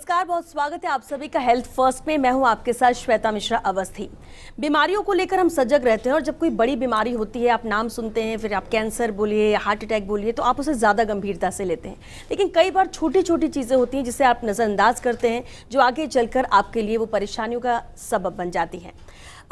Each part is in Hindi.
नमस्कार, बहुत स्वागत है आप सभी का हेल्थ फर्स्ट में। मैं हूं आपके साथ श्वेता मिश्रा अवस्थी। बीमारियों को लेकर हम सजग रहते हैं और जब कोई बड़ी बीमारी होती है, आप नाम सुनते हैं, फिर आप कैंसर बोलिए या हार्ट अटैक बोलिए, तो आप उसे ज़्यादा गंभीरता से लेते हैं। लेकिन कई बार छोटी छोटी चीज़ें होती हैं जिसे आप नज़रअंदाज करते हैं, जो आगे चलकर आपके लिए वो परेशानियों का सबब बन जाती हैं।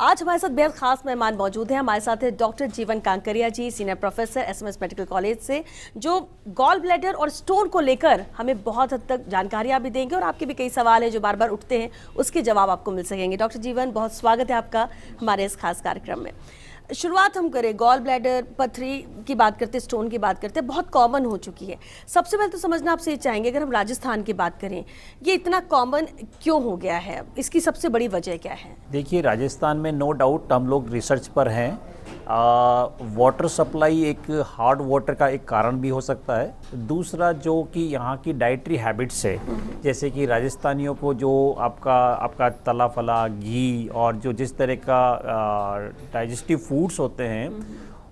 आज हमारे साथ बेहद खास मेहमान मौजूद हैं। हमारे साथ है doctor Jeevan Kankaria ji, senior professor SMS medical college से, जो गॉल ब्लैडर और स्टोन को लेकर हमें बहुत हद तक जानकारियां भी देंगे और आपके भी कई सवाल हैं जो बार बार उठते हैं, उसके जवाब आपको मिल सकेंगे। डॉक्टर जीवन, बहुत स्वागत है आपका हमारे इस खास कार्यक्रम में। शुरुआत हम करें, गॉल ब्लैडर, पथरी की बात करते हैं, स्टोन की बात करते हैं, बहुत कॉमन हो चुकी है। सबसे पहले तो समझना आपसे ये चाहेंगे, अगर हम राजस्थान की बात करें, ये इतना कॉमन क्यों हो गया है? इसकी सबसे बड़ी वजह क्या है? देखिए, राजस्थान में नो डाउट हम लोग रिसर्च पर हैं। वाटर सप्लाई एक हार्ड वाटर का एक कारण भी हो सकता है। दूसरा, जो कि यहाँ की डाइटरी हैबिट्स है, जैसे कि राजस्थानियों को जो आपका तला फला घी और जो जिस तरह का डाइजेस्टिव फूड्स होते हैं,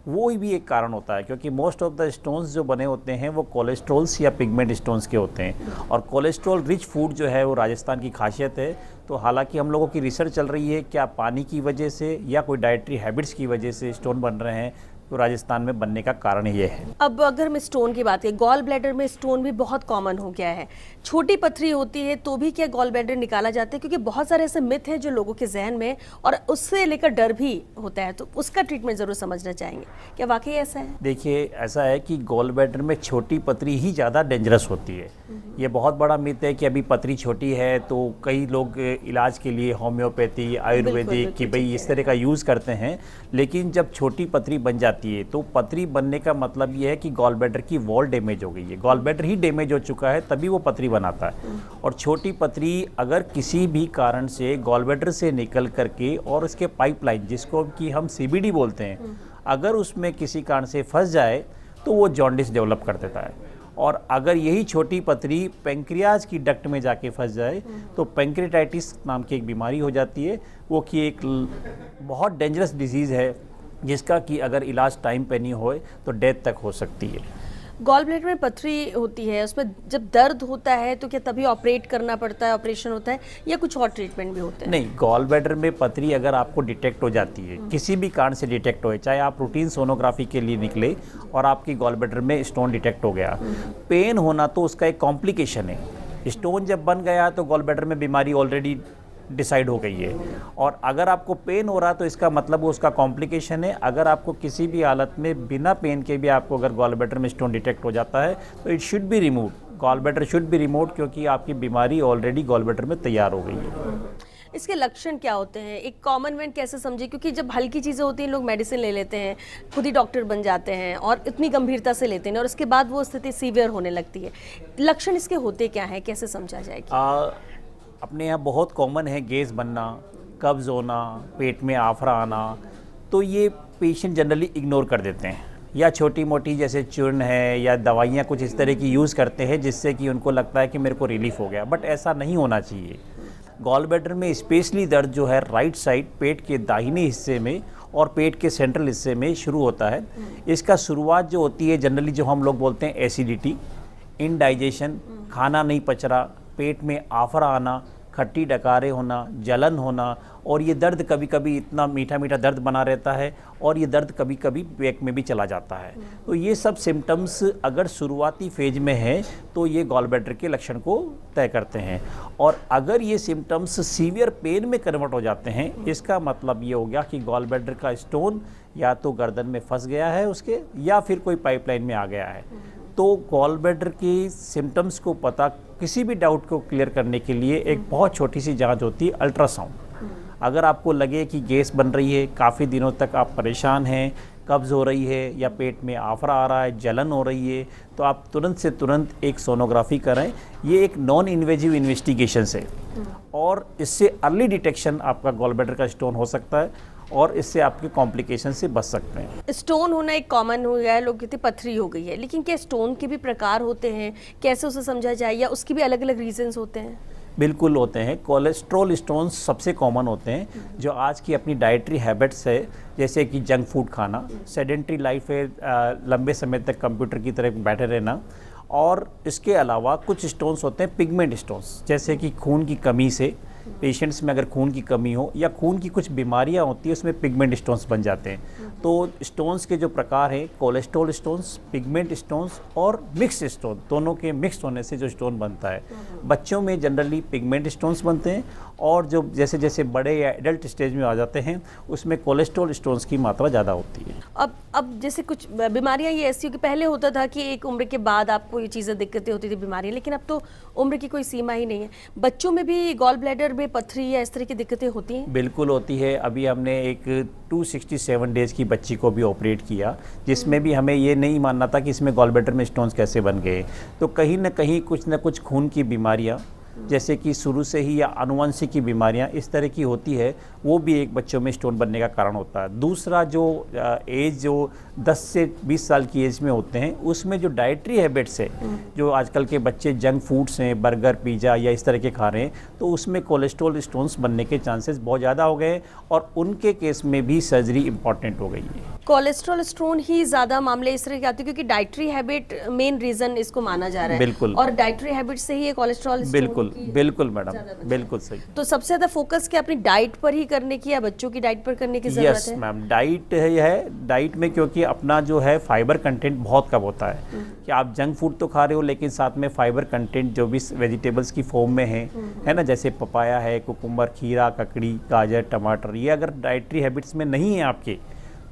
वो भी एक कारण होता है। क्योंकि मोस्ट ऑफ द स्टोन्स जो बने होते हैं वो कोलेस्ट्रॉल्स या पिगमेंट स्टोन्स के होते हैं, और कोलेस्ट्रॉल रिच फूड जो है वो राजस्थान की खासियत है। तो हालांकि हम लोगों की रिसर्च चल रही है, क्या पानी की वजह से या कोई डाइटरी हैबिट्स की वजह से स्टोन बन रहे हैं, तो राजस्थान में बनने का कारण ये है। अब अगर मैं स्टोन की बात करें, गॉल ब्लैडर में स्टोन भी बहुत कॉमन हो गया है। छोटी पथरी होती है तो भी क्या गॉल ब्लैडर निकाला जाता है? क्योंकि बहुत सारे ऐसे मिथ हैं जो लोगों के जहन में, और उससे लेकर डर भी होता है, तो उसका ट्रीटमेंट जरूर समझना चाहेंगे। क्या वाकई ऐसा है? देखिए, ऐसा है कि गॉल ब्लैडर में छोटी पथरी ही ज़्यादा डेंजरस होती है। ये बहुत बड़ा मिथ है कि अभी पथरी छोटी है तो कई लोग इलाज के लिए होम्योपैथी, आयुर्वेदिक कि भाई इस तरह का यूज़ करते हैं। लेकिन जब छोटी पथरी बन जाती है तो पथरी बनने का मतलब ये है कि गॉल ब्लैडर की वॉल डैमेज हो गई है, गॉल ब्लैडर ही डैमेज हो चुका है, तभी वो पथरी बनाता है। और छोटी पथरी अगर किसी भी कारण से गॉल ब्लैडर से निकल करके और उसके पाइपलाइन, जिसको कि हम सीबीडी बोलते हैं, अगर उसमें किसी कारण से फंस जाए तो वो जॉन्डिस डेवलप कर देता है। और अगर यही छोटी पथरी पेंक्रियाज की डक्ट में जाके फंस जाए तो पेंक्रेटाइटिस नाम की एक बीमारी हो जाती है, वो कि एक बहुत डेंजरस डिजीज़ है, जिसका कि अगर इलाज टाइम पे नहीं होए तो डेथ तक हो सकती है। गॉल ब्लैडर में पथरी होती है, उसमें जब दर्द होता है तो क्या तभी ऑपरेट करना पड़ता है, ऑपरेशन होता है, या कुछ और ट्रीटमेंट भी होते हैं? नहीं, गॉल ब्लैडर में पथरी अगर आपको डिटेक्ट हो जाती है, किसी भी कारण से डिटेक्ट हो, चाहे आप रूटीन सोनोग्राफी के लिए निकले और आपकी गॉल ब्लैडर में स्टोन डिटेक्ट हो गया, पेन होना तो उसका एक कॉम्प्लिकेशन है। स्टोन जब बन गया तो गॉल ब्लैडर में बीमारी ऑलरेडी डिसाइड हो गई है, और अगर आपको पेन हो रहा तो इसका मतलब वो उसका कॉम्प्लिकेशन है। अगर आपको किसी भी हालत में बिना पेन के भी आपको अगर गॉल ब्लैडर में स्टोन डिटेक्ट हो जाता है तो it should be remove, gall bladder should be remove, क्योंकि आपकी बीमारी ऑलरेडी गॉल ब्लैडर में तैयार हो गई है। इसके लक्षण क्या होते हैं? एक कॉमन मैन कैसे समझे? क्योंकि जब हल्की चीज़ें होती हैं लोग मेडिसिन ले लेते हैं, खुद ही डॉक्टर बन जाते हैं और इतनी गंभीरता से लेते हैं, और उसके बाद वो स्थिति सीवियर होने लगती है। लक्षण इसके होते क्या हैं, कैसे समझा जाएगी? अपने यहाँ बहुत कॉमन है गैस बनना, कब्ज़ होना, पेट में आफरा आना, तो ये पेशेंट जनरली इग्नोर कर देते हैं, या छोटी मोटी जैसे चूर्ण है या दवाइयाँ कुछ इस तरह की यूज़ करते हैं जिससे कि उनको लगता है कि मेरे को रिलीफ हो गया, बट ऐसा नहीं होना चाहिए। गॉल ब्लैडर में स्पेशली दर्द जो है राइट साइड पेट के दाहिने हिस्से में और पेट के सेंट्रल हिस्से में शुरू होता है। इसका शुरुआत जो होती है जनरली, जो हम लोग बोलते हैं एसिडिटी, इनडाइजेशन, खाना नहीं पच रहा, पेट में आफरा आना, खट्टी डकारे होना, जलन होना, और ये दर्द कभी कभी इतना मीठा मीठा दर्द बना रहता है, और ये दर्द कभी कभी बैक में भी चला जाता है। तो ये सब सिम्टम्स अगर शुरुआती फेज में है तो ये गॉल ब्लैडर के लक्षण को तय करते हैं। और अगर ये सिम्टम्स सीवियर पेन में कन्वर्ट हो जाते हैं, इसका मतलब ये हो गया कि गॉल ब्लैडर का स्टोन या तो गर्दन में फंस गया है उसके, या फिर कोई पाइपलाइन में आ गया है। तो गॉल ब्लैडर के सिम्टम्स को पता, किसी भी डाउट को क्लियर करने के लिए एक बहुत छोटी सी जांच होती है, अल्ट्रासाउंड। अगर आपको लगे कि गैस बन रही है, काफ़ी दिनों तक आप परेशान हैं, कब्ज़ हो रही है या पेट में आफरा आ रहा है, जलन हो रही है, तो आप तुरंत से तुरंत एक सोनोग्राफी कराएं। ये एक नॉन इन्वेजिव इन्वेस्टिगेशन है, और इससे अर्ली डिटेक्शन आपका गॉल ब्लैडर का स्टोन हो सकता है, और इससे आपके कॉम्प्लिकेशन से बच सकते हैं। स्टोन होना एक कॉमन हो गया है, लोग कहते हैं पथरी हो गई है, लेकिन क्या स्टोन के भी प्रकार होते हैं? कैसे उसे समझा जाए, या उसके भी अलग अलग रीजंस होते हैं? बिल्कुल होते हैं। कोलेस्ट्रॉल स्टोन्स सबसे कॉमन होते हैं, जो आज की अपनी डाइटरी हैबिट्स है, जैसे कि जंक फूड खाना, सेडेंट्री लाइफ है, लंबे समय तक कंप्यूटर की तरफ बैठे रहना, और इसके अलावा कुछ स्टोन्स होते हैं पिगमेंट स्टोन्स, जैसे कि खून की कमी से पेशेंट्स में अगर खून की कमी हो या खून की कुछ बीमारियां होती है उसमें पिगमेंट स्टोन्स बन जाते हैं। तो स्टोन्स के जो प्रकार हैं कोलेस्ट्रॉल स्टोन्स, पिगमेंट स्टोन्स और मिक्स स्टोन, दोनों के मिक्स होने से जो स्टोन बनता है। बच्चों में जनरली पिगमेंट स्टोन्स बनते हैं और जो जैसे जैसे बड़े या एडल्ट स्टेज में आ जाते हैं उसमें कोलेस्ट्रॉल स्टोन्स की मात्रा ज़्यादा होती है। अब जैसे कुछ बीमारियां ये ऐसी हो कि पहले होता था कि एक उम्र के बाद आपको ये चीज़ें दिक्कतें होती थी बीमारियां, लेकिन अब तो उम्र की कोई सीमा ही नहीं है। बच्चों में भी गॉल ब्लैडर में पथरी या इस तरह की दिक्कतें होती हैं? बिल्कुल होती है। अभी हमने एक 267 डेज की बच्ची को भी ऑपरेट किया, जिसमें भी हमें ये नहीं मानना था कि इसमें गॉल ब्लैडर में स्टोन्स कैसे बन गए। तो कहीं ना कहीं कुछ ना कुछ खून की बीमारियां जैसे कि शुरू से ही या आनुवंशिक की बीमारियां इस तरह की होती है, वो भी एक बच्चों में स्टोन बनने का कारण होता है। दूसरा जो एज जो 10 से 20 साल की एज में होते हैं उसमें जो डाइटरी हैबिट्स है, जो आजकल के बच्चे जंक फूड्स हैं, बर्गर पिज़्ज़ा या इस तरह के खा रहे हैं, तो उसमें कोलेस्ट्रॉल स्टोन्स बनने के चांसेस बहुत ज़्यादा हो गए और उनके केस में भी सर्जरी इंपॉर्टेंट हो गई है। कोलेस्ट्रॉल स्टोन ही ज़्यादा मामले इस तरह के आते हैं क्योंकि डाइटरी हैबिट मेन रीज़न इसको माना जा रहा है। बिल्कुल। और डाइटरी हैबिट से ही ये कोलेस्ट्रॉल बिल्कुल बिल्कुल मैडम, बिल्कुल सही। तो सबसे ज़्यादा फोकस क्या अपनी डाइट पर ही करने की या बच्चों की डाइट पर करने की ज़रूरत यस है? मैम, डाइट है। डाइट में क्योंकि अपना जो है फाइबर कंटेंट बहुत कम होता है कि आप जंक फूड तो खा रहे हो लेकिन साथ में फाइबर कंटेंट जो भी वेजिटेबल्स की फॉर्म में है ना, जैसे पपाया है, कुकुम्बर, खीरा, ककड़ी, गाजर, टमाटर, ये अगर डाइटरी हैबिट्स में नहीं है आपके,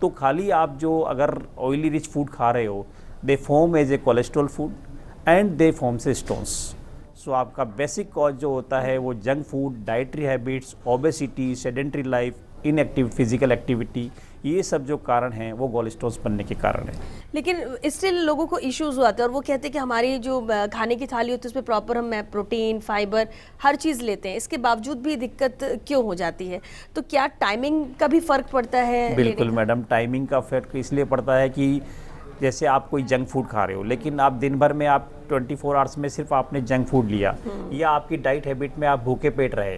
तो खाली आप जो अगर ऑयली रिच फूड खा रहे हो, they form as a cholesterol food and they form से स्टोन्स। सो आपका बेसिक कॉज जो होता है वो junk food, dietary habits, obesity, sedentary life, inactive physical activity, ये सब जो कारण हैं वो गॉल स्टोन्स बनने के कारण है। लेकिन स्टिल लोगों को इश्यूज आते हैं और वो कहते हैं कि हमारी जो खाने की थाली होती है उसमें प्रॉपर हम प्रोटीन, फाइबर, हर चीज़ लेते हैं, इसके बावजूद भी दिक्कत क्यों हो जाती है? तो क्या टाइमिंग का भी फ़र्क पड़ता है? बिल्कुल मैडम, टाइमिंग का फर्क इसलिए पड़ता है कि जैसे आप कोई जंक फूड खा रहे हो लेकिन आप दिन भर में आप 24 आवर्स में सिर्फ आपने जंक फूड लिया या आपकी डाइट हैबिट में आप भूखे पेट रहे,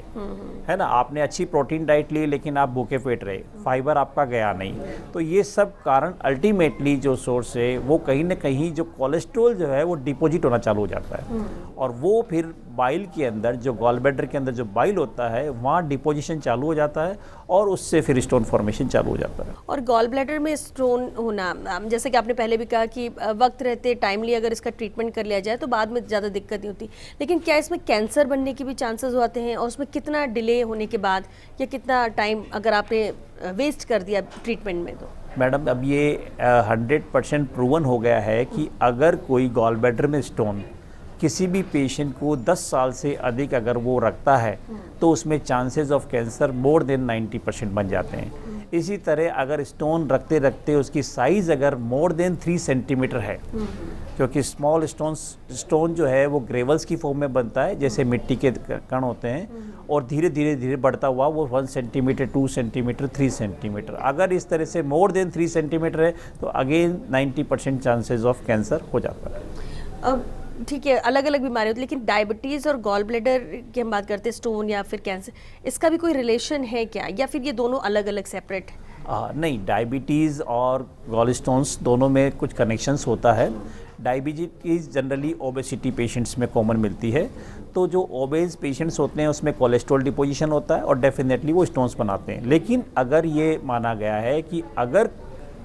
है ना, आपने अच्छी प्रोटीन डाइट ली लेकिन आप भूखे पेट रहे, फाइबर आपका गया नहीं, तो ये सब कारण अल्टीमेटली जो सोर्स है वो कहीं ना कहीं जो कोलेस्ट्रॉल जो है वो डिपॉजिट होना चालू हो जाता है और वो फिर बाइल के अंदर, जो गॉल ब्लैडर के अंदर जो बाइल होता है वहाँ डिपोजिशन चालू हो जाता है और उससे फिर स्टोन फॉर्मेशन चालू हो जाता है। और गॉल ब्लैडर में स्टोन होना, जैसे कि आपने पहले भी कहा कि वक्त रहते टाइमली अगर इसका ट्रीटमेंट कर लिया जाए तो बाद में ज़्यादा दिक्कत नहीं होती, लेकिन क्या इसमें कैंसर बनने के भी चांसेस होते हैं और उसमें कितना डिले होने के बाद या कितना टाइम अगर आपने वेस्ट कर दिया ट्रीटमेंट में? तो मैडम अब ये 100% प्रूवन हो गया है कि अगर कोई गॉल ब्लैडर में स्टोन किसी भी पेशेंट को 10 साल से अधिक अगर वो रखता है तो उसमें chances of cancer more than 90% बन जाते हैं। इसी तरह अगर स्टोन रखते रखते उसकी साइज़ अगर मोर देन 3 सेंटीमीटर है, क्योंकि स्मॉल स्टोन जो है वो ग्रेवल्स की फॉर्म में बनता है, जैसे मिट्टी के कण होते हैं, और धीरे धीरे धीरे बढ़ता हुआ वो 1 सेंटीमीटर, 2 सेंटीमीटर, 3 सेंटीमीटर, अगर इस तरह से मोर देन 3 सेंटीमीटर है तो अगेन 90% चांसेस ऑफ कैंसर हो जाता है। अब ठीक है, अलग अलग बीमारी होती है, लेकिन डायबिटीज़ और गॉल ब्लैडर की हम बात करते हैं, स्टोन या फिर कैंसर, इसका भी कोई रिलेशन है क्या या फिर ये दोनों अलग अलग सेपरेट है? नहीं, डायबिटीज़ और गॉल स्टोन्स दोनों में कुछ कनेक्शंस होता है। डायबिटीज़ जनरली ओबेसिटी पेशेंट्स में कॉमन मिलती है, तो जो ओबेज पेशेंट्स होते हैं उसमें कोलेस्ट्रॉल डिपोजिशन होता है और डेफिनेटली वो स्टोन्स बनाते हैं। लेकिन अगर ये माना गया है कि अगर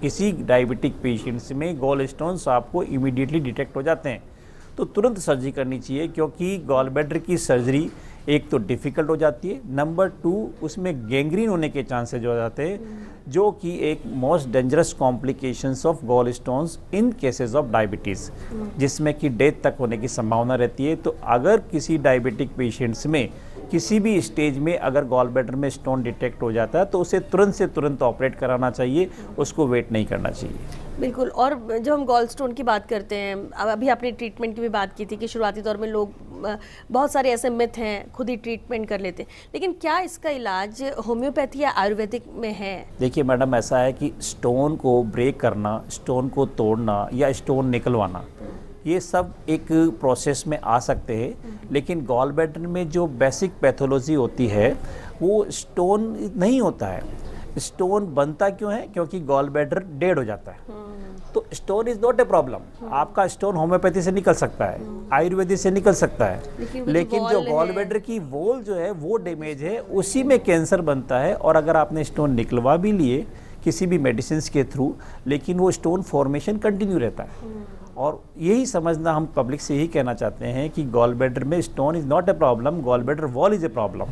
किसी डायबिटिक पेशेंट्स में गॉल स्टोन्स आपको इमीडिएटली डिटेक्ट हो जाते हैं तो तुरंत सर्जरी करनी चाहिए, क्योंकि गॉल ब्लैडर की सर्जरी एक तो डिफ़िकल्ट हो जाती है, नंबर 2 उसमें गैंग्रीन होने के चांसेस हो जाते हैं, जो कि एक most dangerous complications of gall stones in cases of diabetes, जिसमें कि डेथ तक होने की संभावना रहती है। तो अगर किसी डायबिटिक पेशेंट्स में किसी भी स्टेज में अगर गॉल ब्लैडर में स्टोन डिटेक्ट हो जाता है तो उसे तुरंत से तुरंत ऑपरेट कराना चाहिए, उसको वेट नहीं करना चाहिए। बिल्कुल। और जब हम गॉल स्टोन की बात करते हैं, अब अभी आपने ट्रीटमेंट की भी बात की थी कि शुरुआती दौर में लोग बहुत सारे ऐसे मिथ हैं, खुद ही ट्रीटमेंट कर लेते हैं, लेकिन क्या इसका इलाज होम्योपैथी या आयुर्वेदिक में है? देखिए मैडम, ऐसा है कि स्टोन को ब्रेक करना, स्टोन को तोड़ना या स्टोन निकलवाना, ये सब एक प्रोसेस में आ सकते हैं, लेकिन गॉल ब्लैडर में जो बेसिक पैथोलॉजी होती है वो स्टोन नहीं होता है। स्टोन बनता क्यों है? क्योंकि गॉल ब्लैडर डेड हो जाता है। तो stone is not a problem. आपका स्टोन होम्योपैथी से निकल सकता है, आयुर्वेदिक से निकल सकता है, लेकिन जो गॉल ब्लैडर की वॉल जो है वो डैमेज है, उसी में कैंसर बनता है। और अगर आपने स्टोन निकलवा भी लिए किसी भी मेडिसिन के थ्रू, लेकिन वो स्टोन फॉर्मेशन कंटिन्यू रहता है। और यही समझना हम पब्लिक से यही कहना चाहते हैं कि गॉल ब्लैडर में stone is not a problem, gall bladder wall is a problem.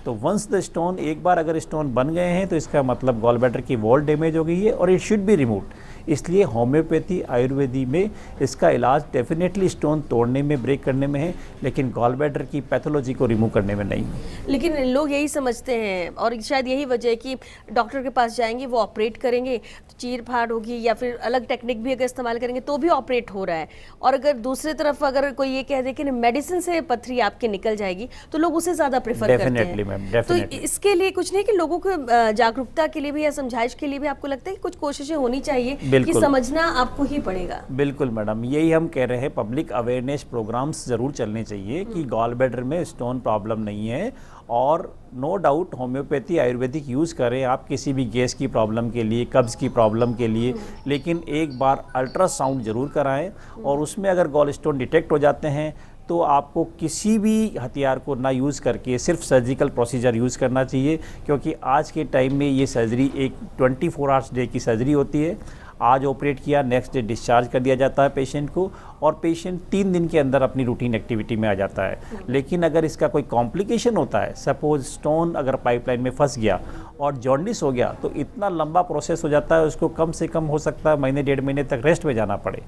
तो वंस द स्टोन, एक बार अगर स्टोन बन गए हैं तो इसका मतलब गॉल ब्लैडर की वॉल डैमेज हो गई है और इट शुड बी रिमूव्ड। इसलिए होम्योपैथी आयुर्वेदी में इसका इलाज डेफिनेटली स्टोन तोड़ने में, ब्रेक करने में है, लेकिन गॉल ब्लैडर की पैथोलॉजी को रिमूव करने में नहीं। लेकिन लोग यही समझते हैं और शायद यही वजह है कि डॉक्टर के पास जाएंगे, वो ऑपरेट करेंगे तो चीर फाड़ होगी या फिर अलग टेक्निक भी अगर इस्तेमाल करेंगे तो भी ऑपरेट हो रहा है। और अगर दूसरी तरफ अगर कोई ये कह दे कि मेडिसिन से पथरी आपके निकल जाएगी तो लोग उसे ज़्यादा प्रेफर करते हैं। तो इसके लिए कुछ नहीं कि लोगों को जागरूकता के लिए भी या समझाइश के लिए भी आपको लगता है कि कुछ कोशिशें होनी चाहिए कि समझना आपको ही पड़ेगा? बिल्कुल मैडम, यही हम कह रहे हैं, पब्लिक अवेयरनेस प्रोग्राम्स ज़रूर चलने चाहिए कि गॉल ब्लैडर में स्टोन प्रॉब्लम नहीं है। और no doubt homeopathy ayurvedic use करें आप किसी भी गैस की प्रॉब्लम के लिए, कब्ज़ की प्रॉब्लम के लिए, लेकिन एक बार अल्ट्रासाउंड ज़रूर कराएं। और उसमें अगर गॉल स्टोन डिटेक्ट हो जाते हैं तो आपको किसी भी हथियार को ना यूज़ करके सिर्फ सर्जिकल प्रोसीजर यूज़ करना चाहिए, क्योंकि आज के टाइम में ये सर्जरी एक 24 आवर्स डे की सर्जरी होती है। आज ऑपरेट किया, नेक्स्ट डे डिस्चार्ज कर दिया जाता है पेशेंट को, और पेशेंट 3 दिन के अंदर अपनी रूटीन एक्टिविटी में आ जाता है। लेकिन अगर इसका कोई कॉम्प्लिकेशन होता है, सपोज स्टोन अगर पाइपलाइन में फंस गया और जॉन्डिस हो गया, तो इतना लंबा प्रोसेस हो जाता है, उसको कम से कम हो सकता है महीने 1.5 महीने तक रेस्ट में जाना पड़े।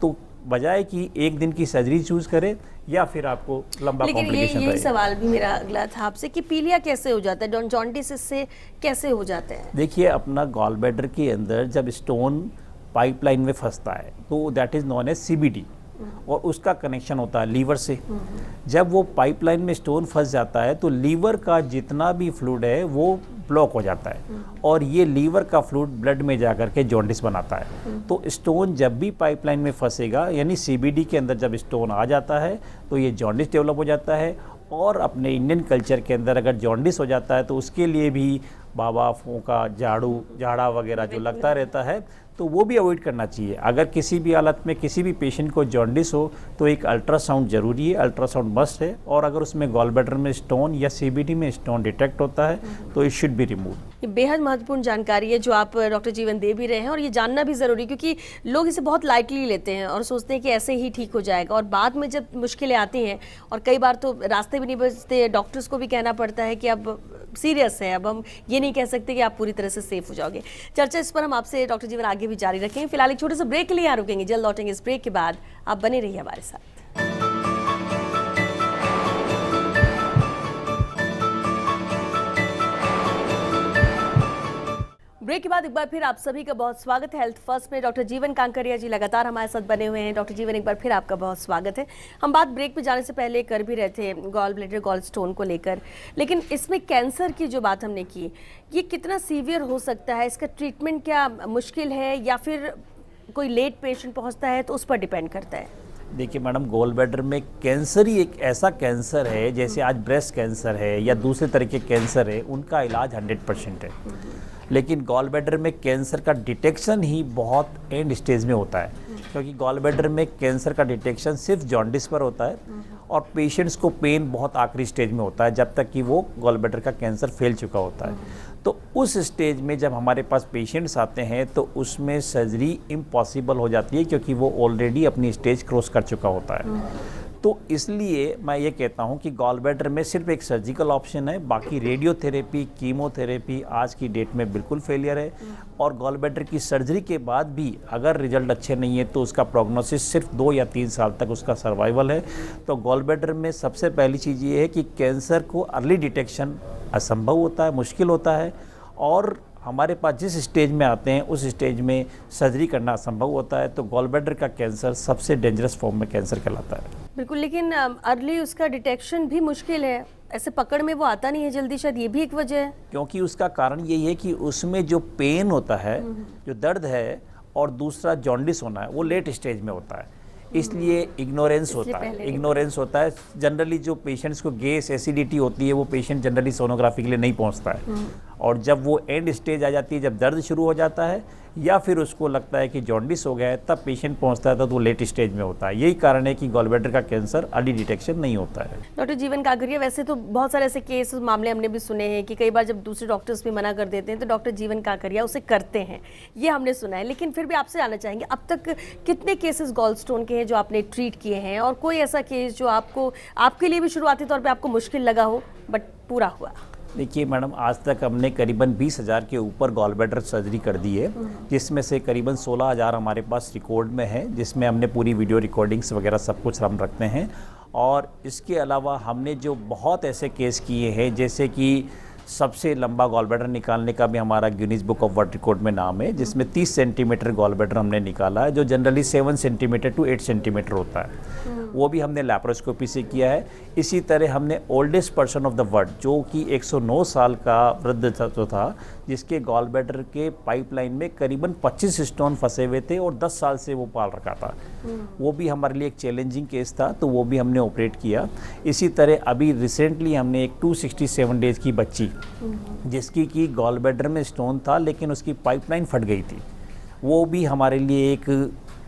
तो बजाय कि एक दिन की सर्जरी चूज करे या फिर आपको लंबा कॉम्प्लिकेशन रहे। यही सवाल भी मेरा अगला था आपसे कि पीलिया कैसे हो जाता है, जॉन्डिस इससे कैसे हो जाते हैं? देखिए, अपना गॉल ब्लैडर के अंदर जब स्टोन पाइपलाइन में फंसता है तो that is known as CBD, और उसका कनेक्शन होता है लीवर से। जब वो पाइपलाइन में स्टोन फंस जाता है तो लीवर का जितना भी फ्लूइड है वो ब्लॉक हो जाता है, और ये लीवर का फ्लूइड ब्लड में जाकर के जॉन्डिस बनाता है। तो स्टोन जब भी पाइपलाइन में फंसेगा, यानी सीबीडी के अंदर जब स्टोन आ जाता है तो ये जॉन्डिस डेवलप हो जाता है। और अपने इंडियन कल्चर के अंदर अगर जॉन्डिस हो जाता है तो उसके लिए भी बाबा फूंका, झाड़ा वगैरह जो लगता रहता है, तो वो भी अवॉइड करना चाहिए। अगर किसी भी हालत में किसी भी पेशेंट को जॉन्डिस हो तो एक अल्ट्रासाउंड ज़रूरी है, अल्ट्रासाउंड मस्ट है। और अगर उसमें गॉल ब्लैडर में स्टोन या सीबीडी में स्टोन डिटेक्ट होता है तो इट शुड बी रिमूव। ये बेहद महत्वपूर्ण जानकारी है जो आप डॉक्टर जीवन दे भी रहे हैं, और ये जानना भी ज़रूरी, क्योंकि लोग इसे बहुत लाइटली लेते हैं और सोचते हैं कि ऐसे ही ठीक हो जाएगा, और बाद में जब मुश्किलें आती हैं और कई बार तो रास्ते भी नहीं बचते, डॉक्टर्स को भी कहना पड़ता है कि अब सीरियस है, अब हम ये नहीं कह सकते कि आप पूरी तरह से सेफ हो जाओगे। चर्चा इस पर हम आपसे डॉक्टर जीवन आगे भी जारी रखेंगे। फिलहाल एक छोटे से ब्रेक के लिए यहाँ रुकेंगे, जल्द लौटेंगे इस ब्रेक के बाद। आप बने रहिए हमारे साथ। ब्रेक के बाद एक बार फिर आप सभी का बहुत स्वागत है हेल्थ फर्स्ट में। डॉक्टर जीवन कांकरिया जी लगातार हमारे साथ बने हुए हैं। डॉक्टर जीवन, एक बार फिर आपका बहुत स्वागत है। हम बात ब्रेक पे जाने से पहले कर भी रहे थे गॉल ब्लैडर, गॉल स्टोन को लेकर, लेकिन इसमें कैंसर की जो बात हमने की, ये कितना सीवियर हो सकता है, इसका ट्रीटमेंट क्या मुश्किल है या फिर कोई लेट पेशेंट पहुँचता है, तो उस पर डिपेंड करता है? देखिए मैडम, गॉल ब्लैडर में कैंसर ही एक ऐसा कैंसर है, जैसे आज ब्रेस्ट कैंसर है या दूसरे तरह के कैंसर है, उनका इलाज 100% है। लेकिन गॉल ब्लैडर में कैंसर का डिटेक्शन ही बहुत एंड स्टेज में होता है, क्योंकि गॉल ब्लैडर में कैंसर का डिटेक्शन सिर्फ जॉन्डिस पर होता है, और पेशेंट्स को पेन बहुत आखिरी स्टेज में होता है, जब तक कि वो गॉल ब्लैडर का कैंसर फैल चुका होता है। तो उस स्टेज में जब हमारे पास पेशेंट्स आते हैं तो उसमें सर्जरी इम्पॉसिबल हो जाती है, क्योंकि वो ऑलरेडी अपनी स्टेज क्रॉस कर चुका होता है। तो इसलिए मैं ये कहता हूँ कि गॉल ब्लैडर में सिर्फ एक सर्जिकल ऑप्शन है, बाकी रेडियोथेरेपी, कीमोथेरेपी आज की डेट में बिल्कुल फेलियर है। और गॉल ब्लैडर की सर्जरी के बाद भी अगर रिजल्ट अच्छे नहीं है तो उसका प्रोग्नोसिस सिर्फ 2 या 3 साल तक उसका सर्वाइवल है। तो गॉल ब्लैडर में सबसे पहली चीज़ ये है कि कैंसर को अर्ली डिटेक्शन असंभव होता है, मुश्किल होता है, और हमारे पास जिस स्टेज में आते हैं उस स्टेज में सर्जरी करना असंभव होता है। तो गॉल ब्लैडर का कैंसर सबसे डेंजरस फॉर्म में कैंसर कहलाता है। बिल्कुल, लेकिन अर्ली उसका डिटेक्शन भी मुश्किल है, ऐसे पकड़ में वो आता नहीं है जल्दी, शायद ये भी एक वजह है। क्योंकि उसका कारण यही है कि उसमें जो पेन होता है, जो दर्द है, और दूसरा जॉन्डिस होना है, वो लेट स्टेज में होता है, इसलिए इग्नोरेंस होता है। जनरली जो पेशेंट्स को गैस एसिडिटी होती है वो पेशेंट जनरली सोनोग्राफी के लिए नहीं पहुंचता है, और जब वो एंड स्टेज आ जाती है, जब दर्द शुरू हो जाता है, या फिर उसको लगता है कि जॉन्डिस हो गया है, तब पेशेंट पहुंचता है तो वो लेट स्टेज में होता है। यही कारण है कि गॉल ब्लैडर का कैंसर अर्ली डिटेक्शन नहीं होता है। डॉक्टर जीवन काकरिया, वैसे तो बहुत सारे ऐसे केस मामले हमने भी सुने हैं कि कई बार जब दूसरे डॉक्टर्स भी मना कर देते हैं तो डॉक्टर जीवन काकरिया उसे करते हैं, ये हमने सुना है। लेकिन फिर भी आपसे जानना चाहेंगे, अब तक कितने केसेस गॉल स्टोन के हैं जो आपने ट्रीट किए हैं, और कोई ऐसा केस जो आपके लिए भी शुरुआती तौर पर आपको मुश्किल लगा हो बट पूरा हुआ? देखिए मैडम, आज तक हमने करीबन 20,000 के ऊपर गॉल ब्लैडर सर्जरी कर दी है, जिसमें से करीबन 16,000 हमारे पास रिकॉर्ड में है, जिसमें हमने पूरी वीडियो रिकॉर्डिंग्स वगैरह सब कुछ हम रखते हैं। और इसके अलावा हमने जो बहुत ऐसे केस किए हैं, जैसे कि सबसे लंबा गॉल ब्लैडर निकालने का भी हमारा Guinness book of world record में नाम है, जिसमें 30 सेंटीमीटर गॉल ब्लैडर हमने निकाला है, जो जनरली 7 सेंटीमीटर टू 8 सेंटीमीटर होता है। वो भी हमने लैप्रोस्कोपी से किया है। इसी तरह हमने oldest person of the world, जो कि 109 साल का वृद्ध जो था, जिसके गॉल ब्लैडर के पाइपलाइन में करीबन 25 स्टोन फंसे हुए थे और 10 साल से वो पाल रखा था, वो भी हमारे लिए एक चैलेंजिंग केस था, तो वो भी हमने ऑपरेट किया। इसी तरह अभी रिसेंटली हमने एक 267 डेज की बच्ची, जिसकी कि गॉल ब्लैडर में स्टोन था लेकिन उसकी पाइपलाइन फट गई थी, वो भी हमारे लिए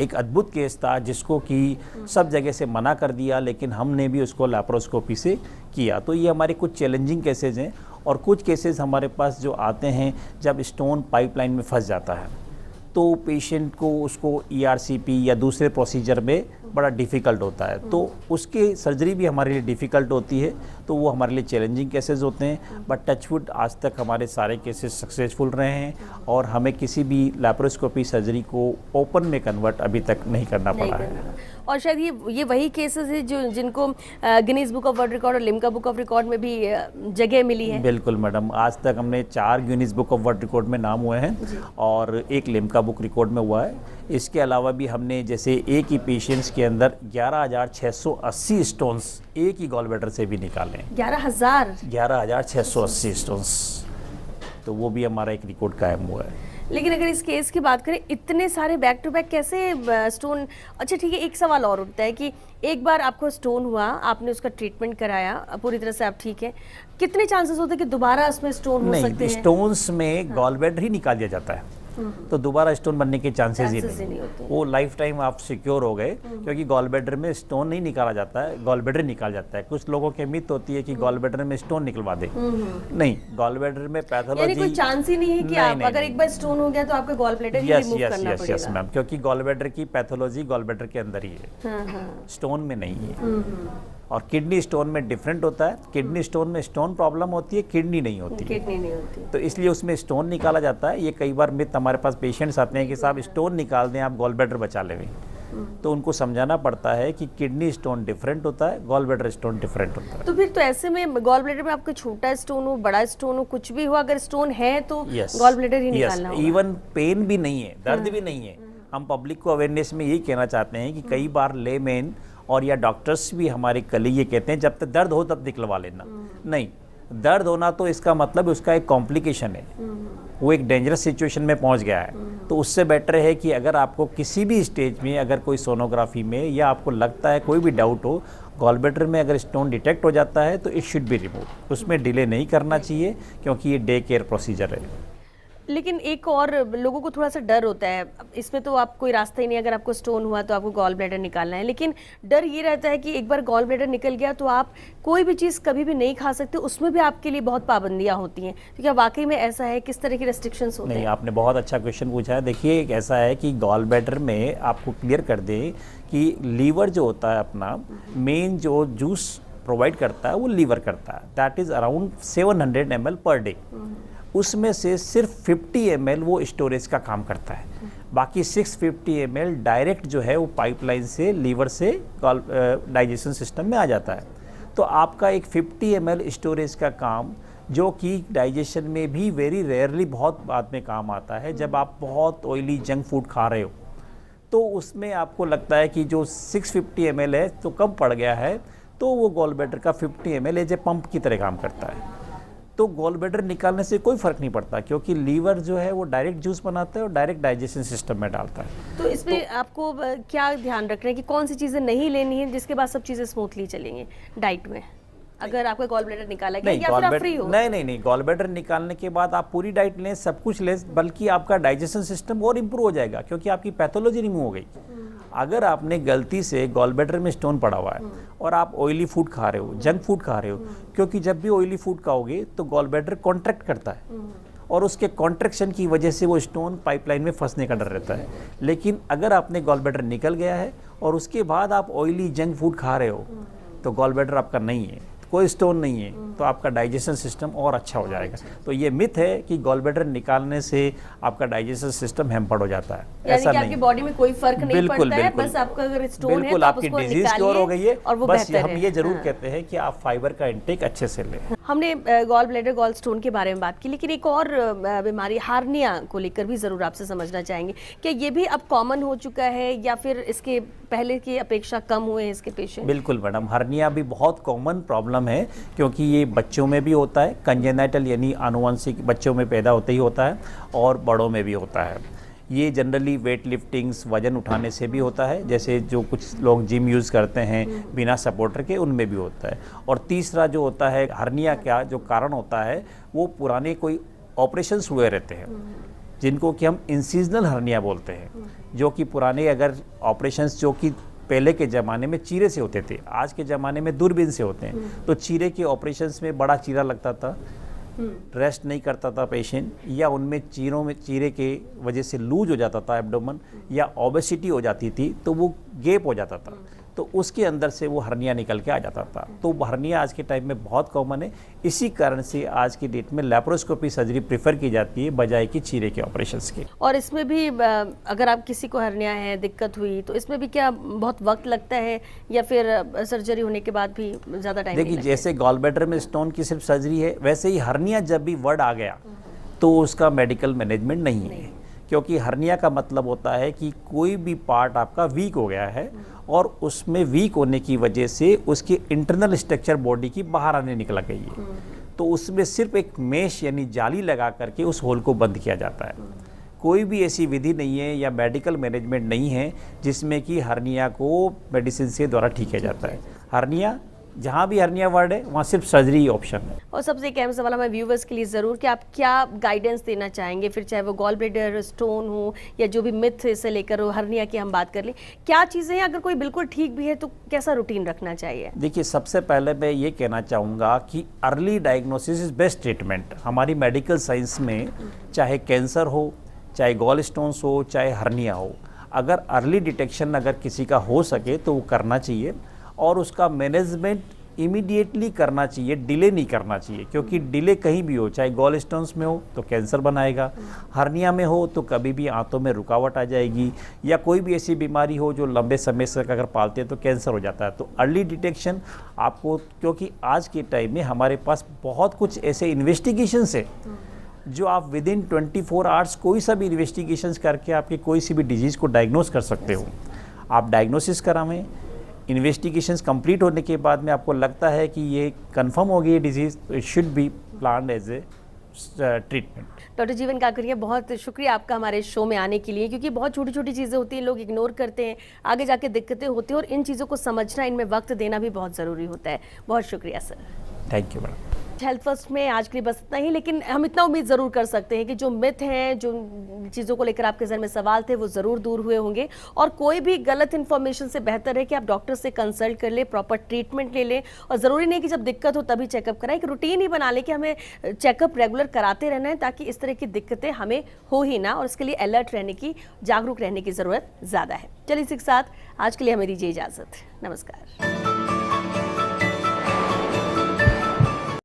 एक अद्भुत केस था, जिसको कि सब जगह से मना कर दिया, लेकिन हमने भी उसको लैप्रोस्कोपी से किया। तो ये हमारे कुछ चैलेंजिंग केसेस हैं। और कुछ केसेस हमारे पास जो आते हैं जब स्टोन पाइपलाइन में फंस जाता है, तो पेशेंट को उसको ERCP या दूसरे प्रोसीजर में बड़ा डिफ़िकल्ट होता है, तो उसके सर्जरी भी हमारे लिए डिफ़िकल्ट होती है, तो वो हमारे लिए चैलेंजिंग केसेस होते हैं। बट टचवुड आज तक हमारे सारे केसेस सक्सेसफुल रहे हैं और हमें किसी भी लैप्रोस्कोपी सर्जरी को ओपन में कन्वर्ट अभी तक नहीं करना पड़ा है। और शायद ये वही केसेस है जो जिनको Guinness book of world record और लिम्का बुक ऑफ रिकॉर्ड में भी जगह मिली है। बिल्कुल मैडम, आज तक हमने 4 Guinness book of world record में नाम हुए हैं और 1 लिम्का बुक रिकॉर्ड में हुआ है। इसके अलावा भी हमने जैसे एक ही पेशेंट्स के अंदर 11,680 स्टोन्स एक ही गॉल ब्लैडर से भी निकाले। 11,680 स्टोन्स, तो वो भी हमारा एक रिकॉर्ड कायम हुआ है। लेकिन अगर इस केस की बात करें, इतने सारे बैक टू बैक कैसे स्टोन? अच्छा ठीक है, एक सवाल और उठता है कि एक बार आपको स्टोन हुआ, आपने उसका ट्रीटमेंट कराया, पूरी तरह से आप ठीक है, कितने चांसेस होते हैं कि दोबारा उसमें स्टोन हो सकते हैं? स्टोन्स में गॉल ब्लैडर ही निकाल दिया जाता है, तो दोबारा स्टोन बनने के चांसेस ही नहीं होते। वो लाइफ टाइम आप सिक्योर हो गए, क्योंकि गॉल ब्लैडर में स्टोन नहीं निकाला जाता है, गॉल ब्लैडर निकाल जाता है। कुछ लोगों के मिथ होती है कि गॉल ब्लैडर में स्टोन निकलवा दे, नहीं, गॉल ब्लैडर में पैथोलॉजी कोई चांस ही नहीं है कि आप अगर एक बार स्टोन हो गया तो आपका गॉल ब्लैडर ही रिमूव करना पड़ेगा। यस मैम, क्योंकि गॉल ब्लैडर की पैथोलॉजी गॉल ब्लैडर के अंदर ही है, स्टोन में नहीं है। और किडनी स्टोन में डिफरेंट होता है, किडनी स्टोन में स्टोन प्रॉब्लम होती है, किडनी नहीं होती है, तो इसलिए उसमें स्टोन निकाला जाता है। ये कई बार मिथ हमारे पास पेशेंट्स आते हैं कि साहब स्टोन निकाल दें, आप गॉल ब्लैडर बचा लेंगे, तो उनको समझाना पड़ता है कि किडनी स्टोन डिफरेंट होता है, गॉल ब्लैडर स्टोन डिफरेंट होता है। तो फिर तो ऐसे में गॉल ब्लैडर में आपका छोटा स्टोन हो, बड़ा स्टोन हो, कुछ भी हो, अगर स्टोन है तो गॉल ब्लैडर ही निकालना होगा। इवन पेन भी नहीं है, दर्द भी नहीं है। हम पब्लिक को अवेयरनेस में यही कहना चाहते हैं कि कई बार लेमैन और या डॉक्टर्स भी हमारे कलीग ये कहते हैं जब तक दर्द हो तब निकलवा लेना। नहीं, दर्द होना तो इसका मतलब उसका एक कॉम्प्लिकेशन है, वो एक डेंजरस सिचुएशन में पहुंच गया है, तो उससे बेटर है कि अगर आपको किसी भी स्टेज में, अगर कोई सोनोग्राफी में या आपको लगता है कोई भी डाउट हो, गॉल ब्लैडर में अगर स्टोन डिटेक्ट हो जाता है तो इट शुड बी रिमूव, उसमें डिले नहीं करना चाहिए, क्योंकि ये डे केयर प्रोसीजर है। लेकिन एक और लोगों को थोड़ा सा डर होता है, इसमें तो आप कोई रास्ता ही नहीं, अगर आपको स्टोन हुआ तो आपको गॉल ब्लैडर निकालना है, लेकिन डर ये रहता है कि एक बार गॉल ब्लैडर निकल गया तो आप कोई भी चीज़ कभी भी नहीं खा सकते, उसमें भी आपके लिए बहुत पाबंदियां होती हैं, तो क्या वाकई में ऐसा है? किस तरह की रेस्ट्रिक्शंस होते हैं? नहीं, आपने बहुत अच्छा क्वेश्चन पूछा है। देखिए, एक ऐसा है कि गॉल ब्लैडर में आपको क्लियर कर दें कि लीवर जो होता है अपना, मेन जो जूस प्रोवाइड करता है वो लीवर करता है, that is around 700 ml per day. उसमें से सिर्फ 50 ml वो स्टोरेज का काम करता है, बाकी 650 ml डायरेक्ट जो है वो पाइपलाइन से लीवर से डाइजेशन सिस्टम में आ जाता है। तो आपका एक 50 ml स्टोरेज का काम, जो कि डाइजेशन में भी वेरी रेयरली बहुत बाद में काम आता है, जब आप बहुत ऑयली जंक फूड खा रहे हो, तो उसमें आपको लगता है कि जो 650 ml है तो कम पड़ गया है, तो वो गॉल ब्लैडर का 50 ml एज ए पंप की तरह काम करता है। तो गॉल ब्लैडर निकालने से कोई फर्क नहीं पड़ता, क्योंकि लीवर जो है वो डायरेक्ट जूस बनाता है और डायरेक्ट डाइजेशन सिस्टम में डालता है। तो इसमें आपको क्या ध्यान रखना है कि कौन सी चीज़ें नहीं लेनी है जिसके बाद सब चीज़ें स्मूथली चलेंगी डाइट में? अगर आपका गॉल ब्लैडर निकाला गया या फिर आप फ्री हो? नहीं, गॉल ब्लैडर निकालने के बाद आप पूरी डाइट लें, सब कुछ लें, बल्कि आपका डाइजेशन सिस्टम और इम्प्रूव हो जाएगा, क्योंकि आपकी पैथोलॉजी रिमूव हो गई। अगर आपने गलती से गॉल ब्लैडर में स्टोन पड़ा हुआ है और आप ऑयली फूड खा रहे हो, जंक फूड खा रहे हो, क्योंकि जब भी ऑयली फूड खाओगे तो गॉल ब्लैडर कॉन्ट्रैक्ट करता है और उसके कॉन्ट्रैक्शन की वजह से वो स्टोन पाइपलाइन में फंसने का डर रहता है। लेकिन अगर आपने गॉल ब्लैडर निकल गया है और उसके बाद आप ऑयली जंक फूड खा रहे हो तो गॉल ब्लैडर आपका नहीं है, कोई स्टोन नहीं है, तो आपका डाइजेशन सिस्टम और अच्छा हो जाएगा। तो ये मिथ है कि गॉल ब्लैडर निकालने से आपका डाइजेशन सिस्टम हैम्पर्ड हो जाता है, ऐसा नहीं। आपकी बॉडी में कोई फर्क नहीं पड़ता है, बस आपका अगर स्टोन है तो आप आपकी उसको डिजीज क्योर हो गई है, और वो बस बेहतर हम ये जरूर कहते हैं कि आप फाइबर का इंटेक अच्छे से लें। हमने गॉल ब्लैडर, गॉल स्टोन के बारे में बात की, लेकिन एक और बीमारी हार्निया को लेकर भी जरूर आपसे समझना चाहेंगे। क्या ये भी अब कॉमन हो चुका है या फिर इसके पहले की अपेक्षा कम हुए हैं इसके पेशेंट? बिल्कुल मैडम, हार्निया भी बहुत कॉमन प्रॉब्लम है, क्योंकि ये बच्चों में भी होता है, कंजेनाइटल यानी आनुवंशिक बच्चों में पैदा होते ही होता है और बड़ों में भी होता है। ये जनरली वेट लिफ्टिंग्स, वजन उठाने से भी होता है, जैसे जो कुछ लोग जिम यूज़ करते हैं बिना सपोर्टर के, उनमें भी होता है। और तीसरा जो होता है हार्निया का जो कारण होता है वो पुराने कोई ऑपरेशंस हुए रहते हैं, जिनको कि हम इंसिजनल हार्निया बोलते हैं, जो कि पुराने अगर ऑपरेशंस जो कि पहले के ज़माने में चीरे से होते थे, आज के ज़माने में दूरबीन से होते हैं। तो चीरे के ऑपरेशंस में बड़ा चीरा लगता था, रेस्ट नहीं करता था पेशेंट, या उनमें चीरे के वजह से लूज हो जाता था एब्डोमेन, या ओबेसिटी हो जाती थी तो वो गैप हो जाता था, तो उसके अंदर से वो हर्निया निकल के आ जाता था। तो हर्निया आज के टाइम में बहुत कॉमन है, इसी कारण से आज की डेट में लैप्रोस्कोपी सर्जरी प्रेफर की जाती है बजाय कि चीरे के ऑपरेशंस के। और इसमें भी अगर आप किसी को हर्निया है, दिक्कत हुई, तो इसमें भी क्या बहुत वक्त लगता है या फिर सर्जरी होने के बाद भी ज़्यादा टाइम? देखिए, जैसे गॉल ब्लैडर में स्टोन की सिर्फ सर्जरी है, वैसे ही हर्निया जब भी वर्ड आ गया तो उसका मेडिकल मैनेजमेंट नहीं है, क्योंकि हर्निया का मतलब होता है कि कोई भी पार्ट आपका वीक हो गया है और उसमें वीक होने की वजह से उसकी इंटरनल स्ट्रक्चर बॉडी की बाहर आने निकल गई है, तो उसमें सिर्फ एक मेश यानी जाली लगा करके उस होल को बंद किया जाता है। कोई भी ऐसी विधि नहीं है या मेडिकल मैनेजमेंट नहीं है जिसमें कि हर्निया को मेडिसिन से द्वारा ठीक किया जाता है। हर्निया, जहाँ भी हर्निया वर्ड है वहाँ सिर्फ सर्जरी ही ऑप्शन है। और सबसे एक अहम सवाल हमारे व्यूवर्स के लिए ज़रूर कि आप क्या गाइडेंस देना चाहेंगे, फिर चाहे वो गॉल ब्लैडर, स्टोन हो या जो भी मिथ से लेकर हो, हर्निया की हम बात कर लें, क्या चीज़ें हैं, अगर कोई बिल्कुल ठीक भी है तो कैसा रूटीन रखना चाहिए? देखिए, सबसे पहले मैं ये कहना चाहूँगा कि early diagnosis is best treatment. हमारी मेडिकल साइंस में चाहे कैंसर हो, चाहे गॉल स्टोन्स हो, चाहे हर्निया हो, अगर अर्ली डिटेक्शन अगर किसी का हो सके तो वो करना चाहिए और उसका मैनेजमेंट इमीडिएटली करना चाहिए, डिले नहीं करना चाहिए, क्योंकि डिले कहीं भी हो, चाहे गॉल स्टोन्स में हो तो कैंसर बनाएगा, हर्निया में हो तो कभी भी आंतों में रुकावट आ जाएगी, या कोई भी ऐसी बीमारी हो जो लंबे समय से अगर पालते हैं तो कैंसर हो जाता है। तो अर्ली डिटेक्शन आपको, क्योंकि आज के टाइम में हमारे पास बहुत कुछ ऐसे इन्वेस्टिगेशंस है जो आप विद इन 24 आवर्स कोई सा भी इन्वेस्टिगेशंस करके आपकी कोई सी भी डिजीज़ को डायग्नोस कर सकते हो। आप डायग्नोसिस करावें, इन्वेस्टिगेशंस कंप्लीट होने के बाद में आपको लगता है कि ये कंफर्म हो गई है डिजीज़, तो it should be planned as a treatment. Doctor Jeevan Kakaria, बहुत शुक्रिया आपका हमारे शो में आने के लिए, क्योंकि बहुत छोटी छोटी चीज़ें होती हैं, लोग इग्नोर करते हैं, आगे जाके दिक्कतें होती हैं, और इन चीज़ों को समझना, इनमें वक्त देना भी बहुत ज़रूरी होता है। बहुत शुक्रिया sir. Thank you madam. Health first में आज के लिए बस इतना ही, लेकिन हम इतना उम्मीद ज़रूर कर सकते हैं कि जो मिथ हैं, जो चीज़ों को लेकर आपके जहन में सवाल थे, वो ज़रूर दूर हुए होंगे। और कोई भी गलत इन्फॉर्मेशन से बेहतर है कि आप डॉक्टर से कंसल्ट कर ले, प्रॉपर ट्रीटमेंट ले लें, और ज़रूरी नहीं कि जब दिक्कत हो तभी चेकअप कराएं। एक रूटीन ही बना लें कि हमें चेकअप रेगुलर कराते रहना है, ताकि इस तरह की दिक्कतें हमें हो ही ना, और इसके लिए अलर्ट रहने की, जागरूक रहने की ज़रूरत ज़्यादा है। चलिए इसी के साथ आज के लिए हमें दीजिए इजाज़त। नमस्कार।